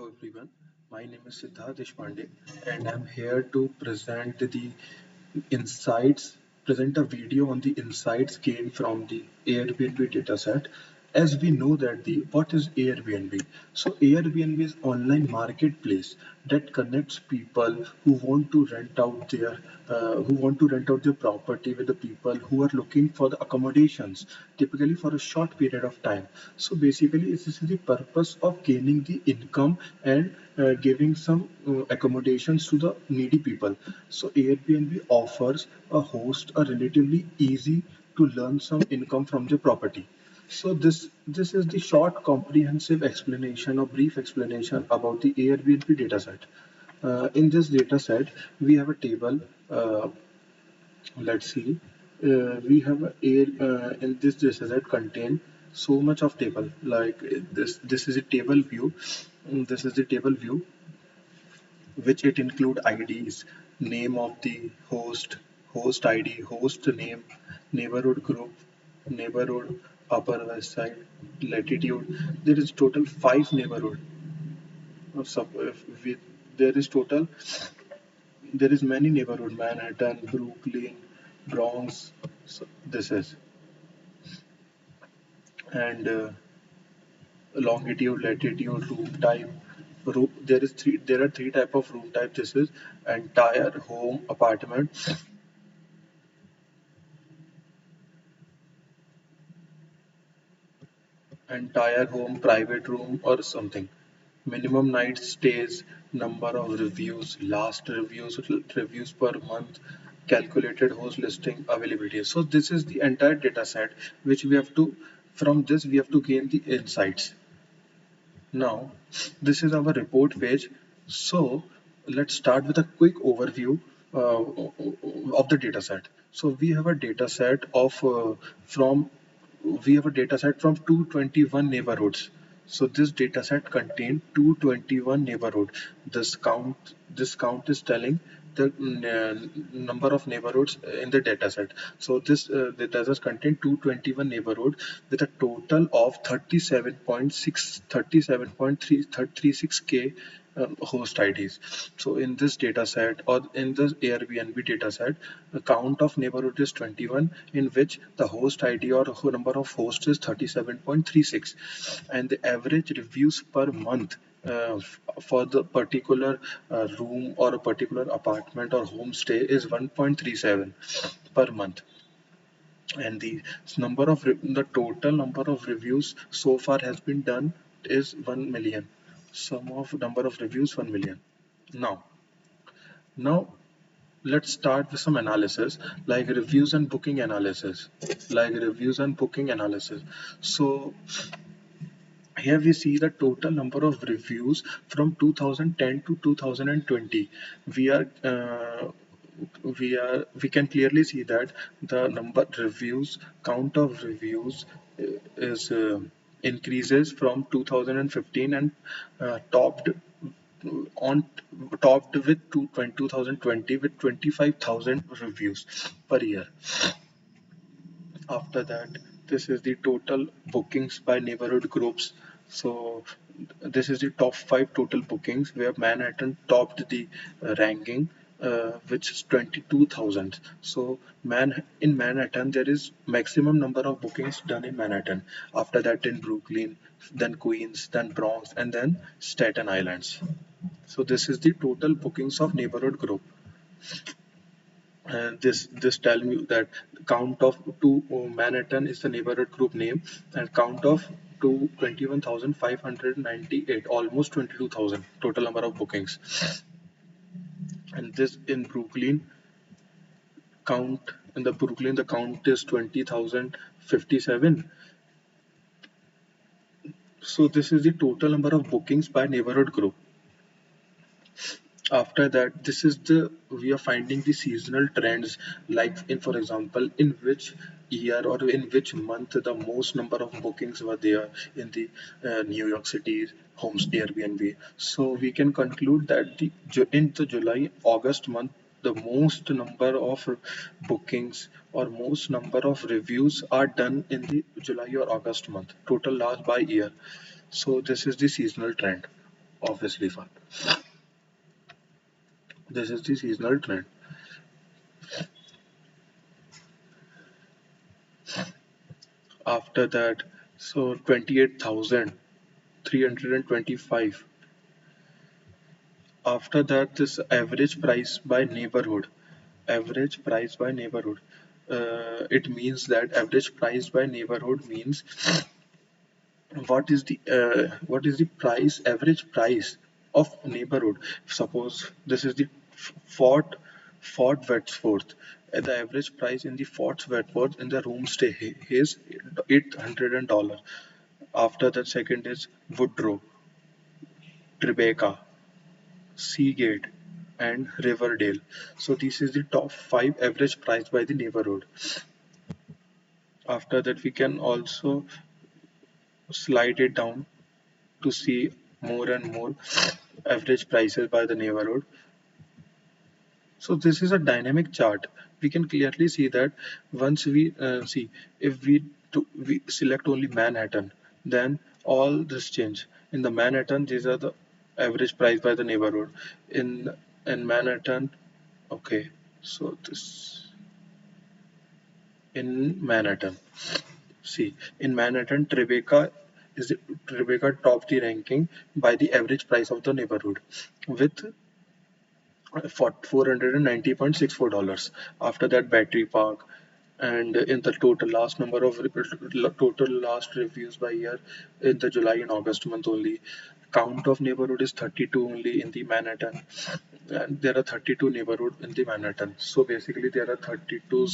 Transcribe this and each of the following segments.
everyone. My name is Siddharth Deshpande, and I'm here to insights, present a video on the insights gained from the Airbnb dataset. As we know that the what is Airbnb? So Airbnb is online marketplace that connects people who want to rent out their property with the people who are looking for the accommodations, typically for a short period of time. So basically, this is the purpose of gaining the income and giving some accommodations to the needy people. So Airbnb offers a host a relatively easy to learn some income from the property. So this is the short, comprehensive explanation or brief explanation about the Airbnb dataset. In this dataset, we have a table. Let's see. We have a air in this dataset contain so much of table. Like this, this is a table view. This is the table view, which it include IDs, name of the host, host ID, host name, neighborhood group, neighborhood, upper west side, latitude. There is total five neighborhood. If we, there is total there is many neighborhood: Manhattan, Brooklyn, Bronx. So this is and longitude, latitude, room type. There are three type of room type. This is entire home, apartment, entire home, private room, or something. Minimum night stays, number of reviews, last reviews per month, calculated host listing availability. So this is the entire data set which we have to, from this we have to gain the insights. Now, this is our report page. So let's start with a quick overview of the dataset. So we have a dataset of from we have a dataset from 221 neighborhoods. So this dataset contained 221 neighborhood. This count is telling the number of neighborhoods in the dataset. So this dataset contained 221 neighborhood with a total of 37.36k host IDs. So in this dataset or in this Airbnb dataset, the count of neighborhood is 21, in which the host ID or number of hosts is 37.36, and the average reviews per month for the particular room or a particular apartment or homestay is 1.37 per month, and the total number of reviews so far has been done is 1 million. Sum of number of reviews 1 million. Now let's start with some analysis, like reviews and booking analysis. So here we see the total number of reviews from 2010 to 2020. We are we can clearly see that the number reviews count of reviews is increases from 2015 and topped on topped with 2020 with 25,000 reviews per year. After that, this is the total bookings by neighborhood groups. So this is the top five total bookings where Manhattan topped the ranking, which is 22,000. So in Manhattan there is maximum number of bookings done in Manhattan. After that in Brooklyn, then Queens, then Bronx, and then Staten Islands. So this is the total bookings of neighborhood group. And this tell me that count of to Manhattan is the neighborhood group name, and count of to 21,598, almost 22,000 total number of bookings. And this in Brooklyn count in the Brooklyn the count is 20,057. So this is the total number of bookings by neighborhood group. After that, this is the we are finding the seasonal trends, like in for example in which year or in which month the most number of bookings were there in the New York City homes Airbnb. So we can conclude that in the July August month, the most number of bookings or most number of reviews are done in the July or August month, total last by year. So this is the seasonal trend. obviously fun. This is the seasonal trend. After that, so 28,325. After that, this average price by neighborhood. Average price by neighborhood. It means that average price by neighborhood means what is the price, average price of neighborhood. Suppose this is the Fort Worth. The average price in the Fort Worth in the room stay is $800. After that, second is Woodrow, Tribeca, Seagate, and Riverdale. So this is the top five average price by the neighborhood. After that, we can also slide it down to see more and more average prices by the neighborhood. So this is a dynamic chart. We can clearly see that once we see, if we select only Manhattan, then all this change. In the Manhattan, these are the average price by the neighborhood. In Manhattan, okay. So this in Manhattan. See, in Manhattan, Tribeca topped the ranking by the average price of the neighborhood with for $490.64. After that, Battery Park, and in the total last number of total last reviews by year in the July and August month only. Count of neighborhood is 32 only in the Manhattan, and there are 32 neighborhood in the Manhattan. So basically, there are 32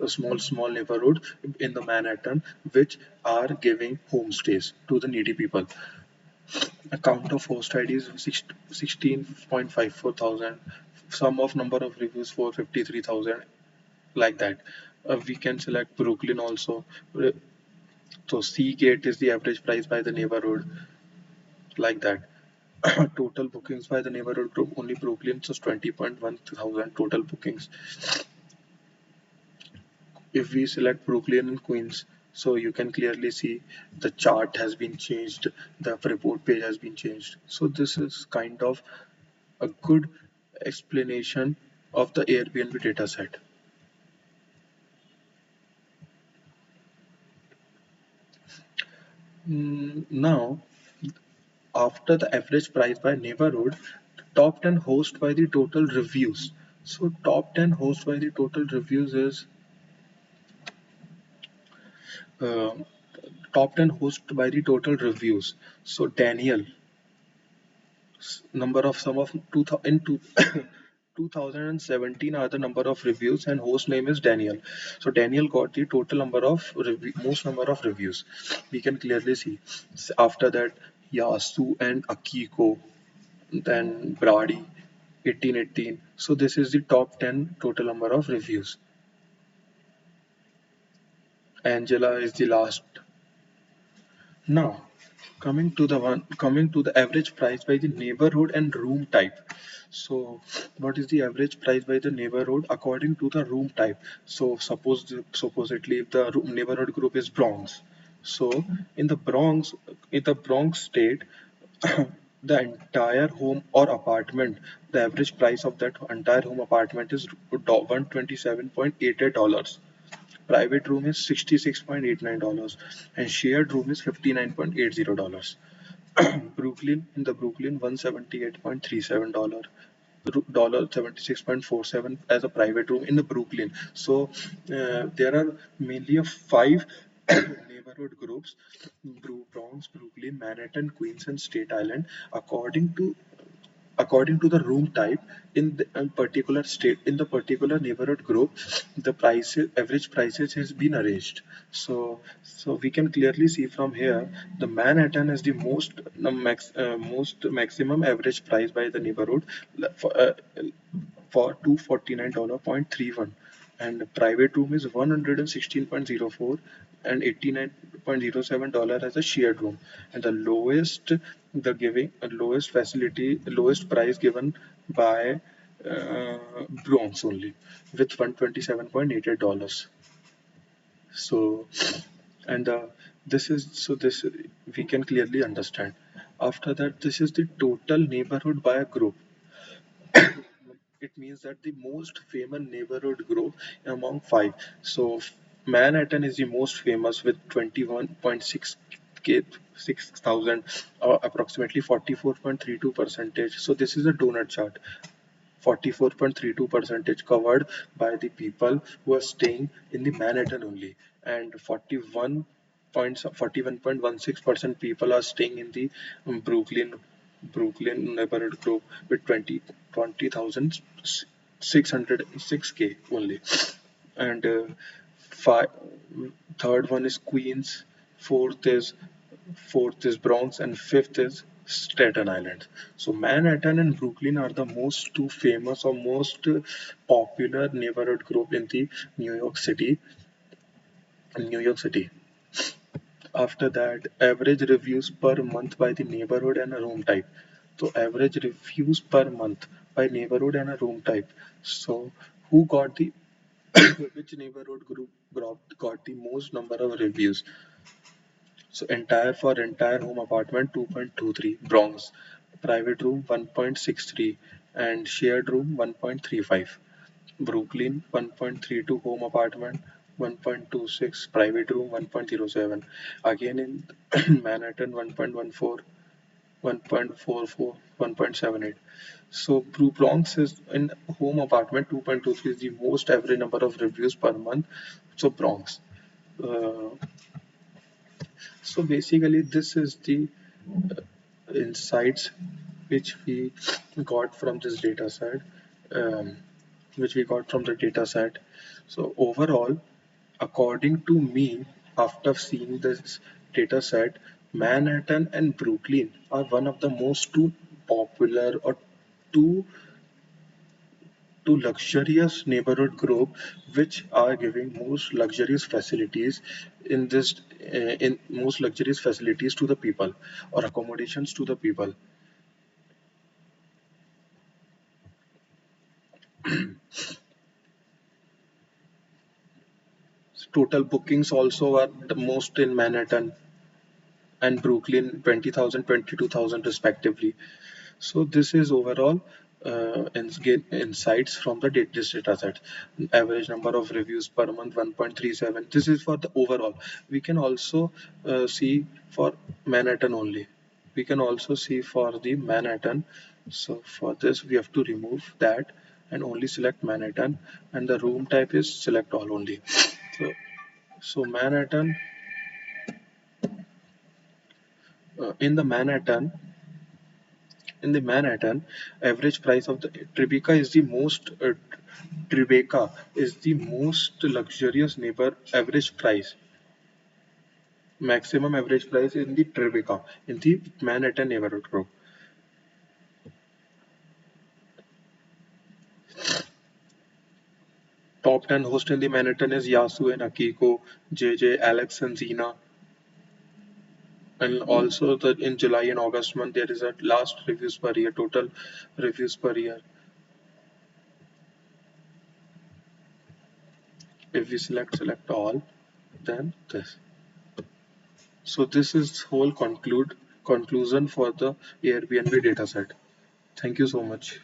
small neighborhood in the Manhattan which are giving homestays to the needy people. A count of host IDs 16.54 thousand. Sum of number of reviews 453,000, like that. We can select Brooklyn also. So Seagate is the average price by the neighborhood, like that. Total bookings by the neighborhood group only Brooklyn, so 20.1 thousand total bookings. If we select Brooklyn and Queens, so you can clearly see the chart has been changed, the report page has been changed. So this is kind of a good explanation of the Airbnb dataset. Now, after the average price by neighborhood, top 10 host by the total reviews. So top 10 host by the total reviews is uh, top 10 host by the total reviews. So Daniel, number of some of 2017 are the number of reviews and host name is Daniel. So Daniel got the total number of most number of reviews. We can clearly see. After that, Yasu and Akiko, then Brady 1818. So this is the top 10 total number of reviews. Angela is the last. Now, coming to the average price by the neighborhood and room type. So, what is the average price by the neighborhood according to the room type? So, supposedly, if the neighborhood group is Bronx, so in the Bronx state, the entire home or apartment, the average price of that entire home apartment is $127.88. Private room is $66.89 and shared room is $59.80. Brooklyn, in the Brooklyn, $178.37, $76.47 as a private room in the Brooklyn. So there are mainly a five neighborhood groups: Bronx, Brooklyn, Manhattan, Queens, and State Island. According to the room type in the particular state, in the particular neighborhood group, the average prices has been arranged. So we can clearly see from here the Manhattan is the most maximum average price by the neighborhood for $249.31, and the private room is 116.04 and $89.07 as a shared room, and the lowest facility, lowest price given by Bronx only, with $127.88. So, and this we can clearly understand. After that, this is the total neighborhood by a group. It means that the most famous neighborhood group among five. So Manhattan is the most famous with 21.6 K 6,000 or approximately 44.32 percentage. So this is a donut chart. 44.32 percentage covered by the people who are staying in the Manhattan only, and 41.16% people are staying in the Brooklyn neighborhood group with 20,606K only, and five, third one is Queens, fourth is Bronx, and fifth is Staten Island. So Manhattan and Brooklyn are the most two famous or most popular neighborhood group in the New York City. New York City. After that, average reviews per month by the neighborhood and a room type. So average reviews per month by neighborhood and a room type. So who got the which neighborhood group got the most number of reviews? So entire home apartment 2.23, Bronx, private room 1.63, and shared room 1.35. Brooklyn 1.32, home apartment 1.26, private room 1.07. Again in Manhattan 1.14, 1.44, 1.78. So Bronx is in home apartment 2.23 is the most average number of reviews per month. So Bronx. Uh, so basically, this is the insights which we got from this data set, um, which we got from the data set. So overall, according to me, after seeing this data set, Manhattan and Brooklyn are one of the most two popular or two luxurious neighborhood group which are giving most luxurious facilities in most luxurious facilities to the people or accommodations to the people. Total bookings also are the most in Manhattan and Brooklyn, 20,000, 22,000 respectively. So this is overall insights from the this data set. Average number of reviews per month 1.37. This is for the overall. We can also see for Manhattan only. We can also see for the Manhattan. So for this we have to remove that and only select Manhattan, and the room type is select all only. So so Manhattan, in the Manhattan, average price of the Tribeca is the most luxurious neighbor. Average price, maximum average price in the Tribeca in the Manhattan neighborhood group. Top 10 host in the Manhattan is Yasu and Akiko, JJ, Alex and Zena. And also in July and August month there is a last reviews per year, total reviews per year. If we select all, then this. So this is whole conclusion for the Airbnb dataset. Thank you so much.